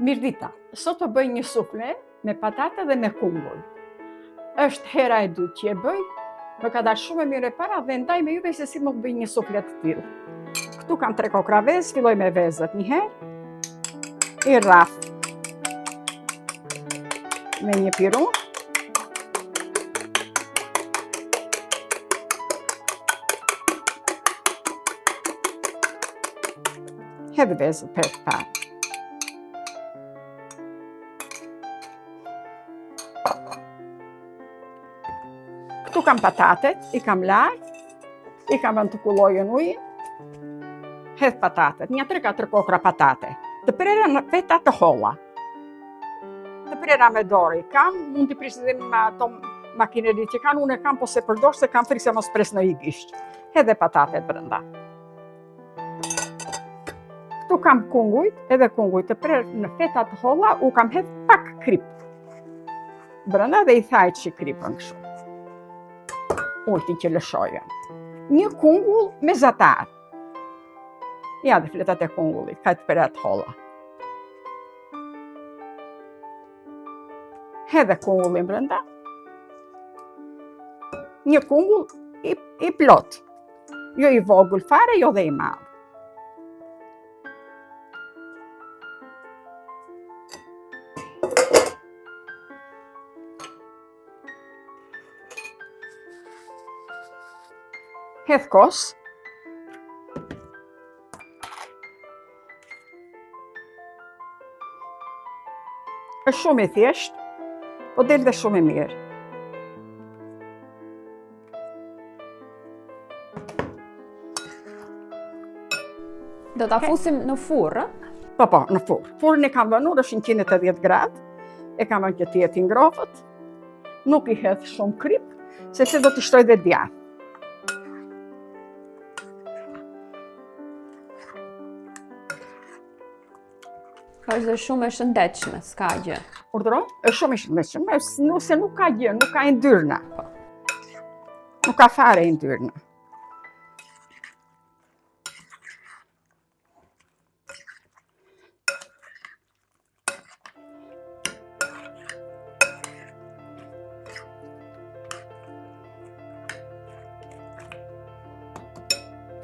Mirdita, sot të bëj një sufle me patate dhe me kungull. Është hera e dytë që e bëj, më ka dalë shumë e mirë e para dhe ndaj me juve se si më bëj një sufle të tillë. Këtu kam 3 kokra vezë, filloj me vezët një herë, i rraf me një pirun, hedh vezët për të parë. Këtu kam patatet, i kam larë, i kam vënë të kullojën ujë, hedh patatet, një 3-4 kokra patate, të prera në feta të holla. Të prera me dorë i kam, mund t'i prisdim me ato makinerit që kanë, unë e kam po se përdor se kam frikë se mos pres në i gisht. Hedhe patatet brenda. Këtu kam kungujt, edhe kungujt të prerë në feta të holla, u kam hedh pak krip. Brenda dhe i thajt që kripën kështu. Ulti që lëshojën. Një kungull me zatar. Ja dhe fletat e kungullit, ka të perat holla. Hedhe kungullin brenda. Një kungull i plot. Jo i vogël fare, jo dhe i madh. Hedh kos. Është shumë i thjesht, po del dhe shumë i mirë. Do ta fusim në furrë? Po, në furrë. Furrën e kam vënur, është 180 gradë, e kam vënë që të jetë i ngrohtë, nuk i hedh shumë krip, sepse do t'i shtoj dhe djathë. Është dhe shumë e shëndetshme, s'ka gjë. Urdhëro? Është shumë e shëndetshme, se nuk ka gjë, nuk ka yndyrna. Nuk ka fare yndyrna.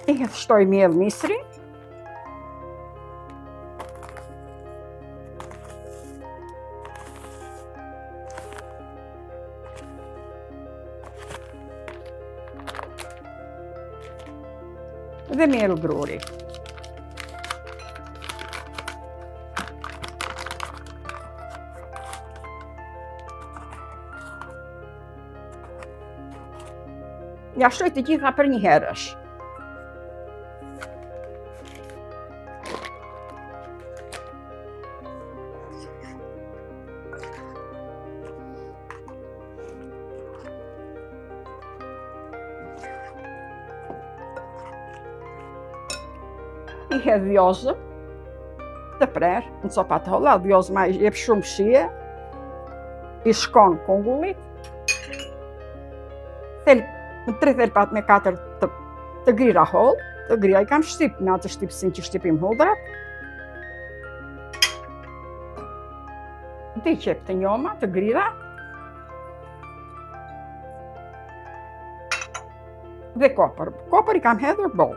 I shtoj miell misri. Dhe miell gruri. Ja shtoj të gjitha për një herësh. I hedh vjozë, të prerë, në copa të holla, vjozë ma i jep shumë shije, i shkon kungullit, në 3 thelpat me 4 të grira holl, të grira i kam shtyp me atë shtypsin që shtypim hullrat, të i qep të njoma, të grira, dhe kopër. Kopër i kam hedhur bol.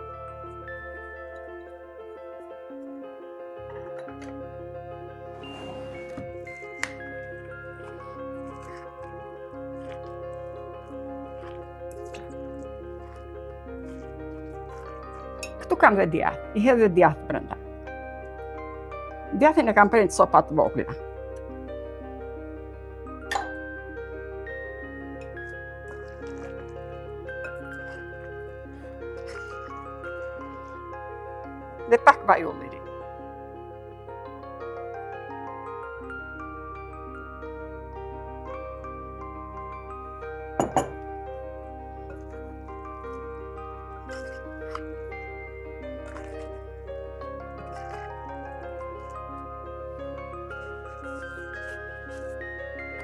Këtu kam dhe djathë, i hedh dhe djathë brenda. Djathin e kam prerë në copa të vogla. Dhe pak vaj ulliri.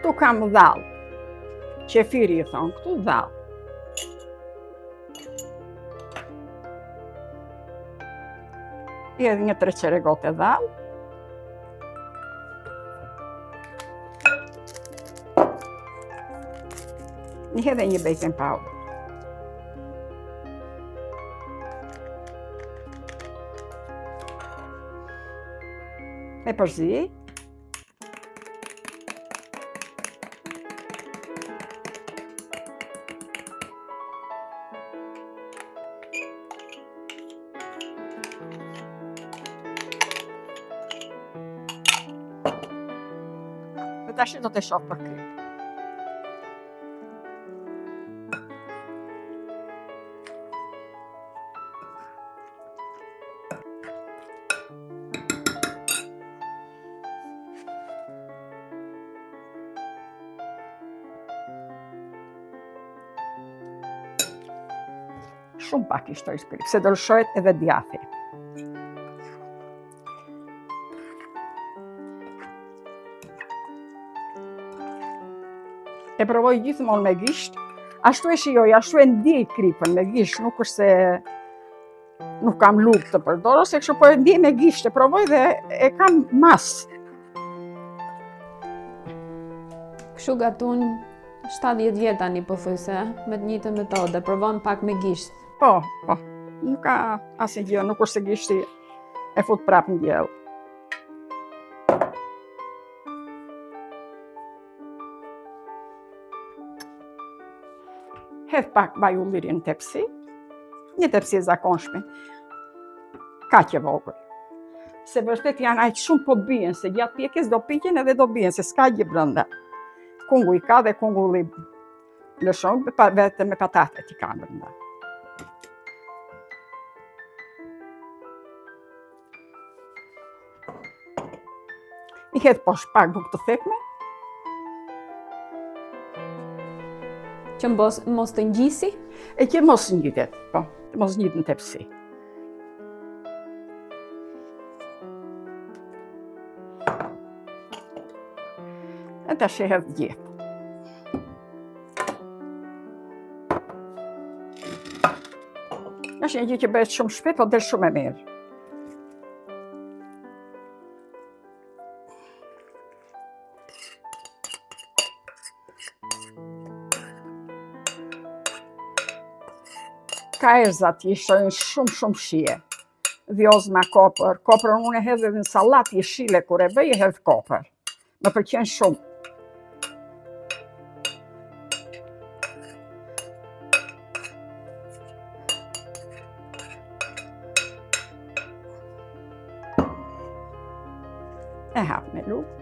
Këtu kam dhall, qefiri i thonë, këtu dhall. I edhe një 3 qeregote dhall. Një hedhe një baking powder. Me përzi. Dhe tash do të shoh për krip. Shumë pak i shtoj krip, se do lëshohet edhe djathi. E provoj gjithmonë me gisht, ashtu e shijoj, ashtu e ndjej kripën me gisht, nuk është se nuk kam lukë të përdor, ose kështu po e ndjej me gisht, e provoj dhe e kam mas. Kështu gatun 70 vjet tani pothuajse me të njëjtën metodë, provon pak me gisht. Po, nuk ka asnjë gjë, nuk është se gishti e fut prapë në gjell. Hedh pak vaj ulliri në tepsi, një tepsi e zakonshme, kaq e vogël. Se vërtet janë aq shumë po bien, se gjatë pjekjes do piqen edhe do bien, se s'ka gjë brenda. Kungu i ka dhe kungulli lëshon, vetëm me patatet i ka brenda. I hedh poshtë pak bukë të thekme. Që mos të ngjisi? E që mos ngjitet, po, mos ngjitet në tepsi. E tash e hedh gjithë. Është një gjë që bëhet shumë shpejt, po del shumë e mirë. Ka erzat i shojnë shumë shije. Vjozma, kopër. Kopërën unë e hedh edhe në sallatë jeshile, kur e bëj e hedh kopër. Më pëlqen shumë. E hap me lukë.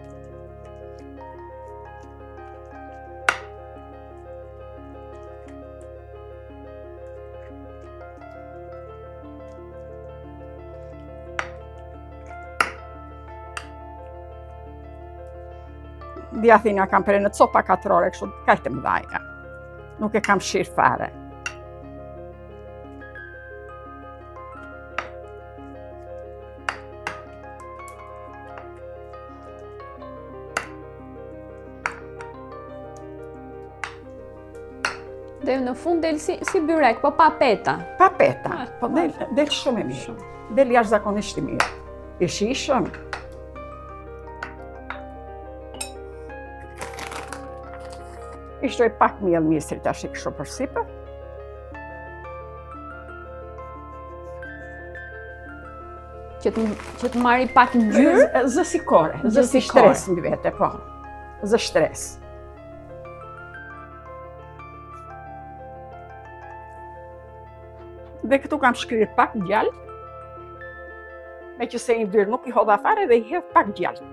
Djathin ja kam pre në copa katrore, kështu kaq të mëdha. Nuk e kam shirë fare. Dhe në fund del si byrek, po pa peta. Pa peta, po del shumë e mirë. Del jashtëzakonisht i mirë. I shishëm. I shtoj pak miell misri tash kështu për sipër. Që të marri pak ngjyrë. Zë si kore, zë si shtres mbi vete, po. Zë shtres. Dhe këtu kam shkrirë pak gjallë. Me që se i ndyrë nuk i hodha fare dhe i hedh pak gjallë.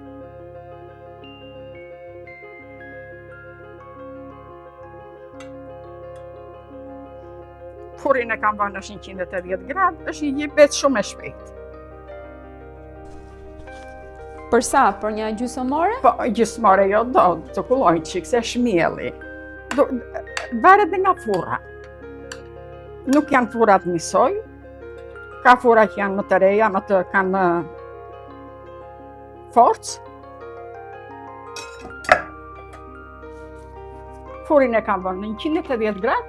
Furin e kam vënë në 180 gradë, është një bet shumë e shpejt. Për sa? Për një gjysmore? Po, gjysmore jo, do të kullojnë qik, se është mielli. Varet dhe nga furra. Nuk janë furat njësoj, ka fura që janë më të reja, më të kanë më forcë. Furin e kam vënë në 180 gradë,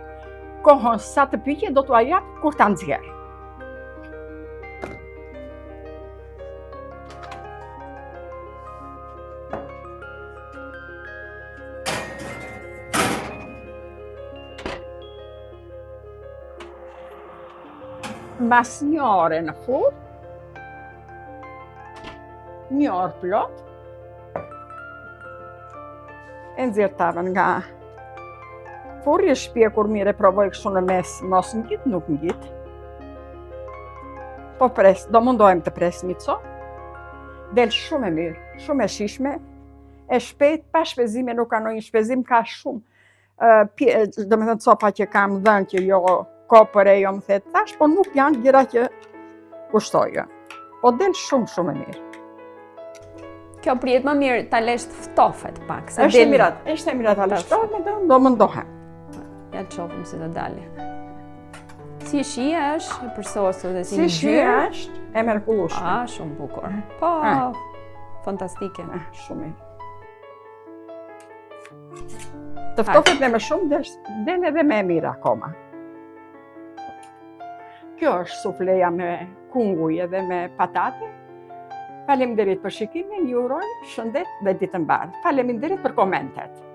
kohën sa të piqe do t'u jap kur ta nxjerr. Mbas një ore në furrë, një orë plot, e nxjerr tavën nga furri, e shpjekur mirë, e provoj kështu në mes, mos ngjit, nuk ngjit. Po pres, do mundohem të pres një copë. Del shumë e mirë, shumë e shijshme, e shpejt, pa shpezime, nuk ka ndonjë shpezim, ka shumë. Do me thënë copa që kam dhënë që jo kopër e jo më the tash, po nuk janë gjëra që kushtojnë. Po del shumë e mirë. Kjo pritet më mirë ta lesh të ftofet pak. Është e mirat ta lështohet, do mundohem. Ja të shohim si do dalë. Si shija është e përsosur dhe si Si ngjyrë. shija është e mrekullueshme. Shumë bukur. Po, fantastike. Shumë mirë. Të ftofet me më shumë del edhe me mirë akoma. Kjo është sufleja me kunguj edhe me patate. Faleminderit për shikimin, ju uroj shëndet dhe ditë mbarë. Faleminderit për komentet.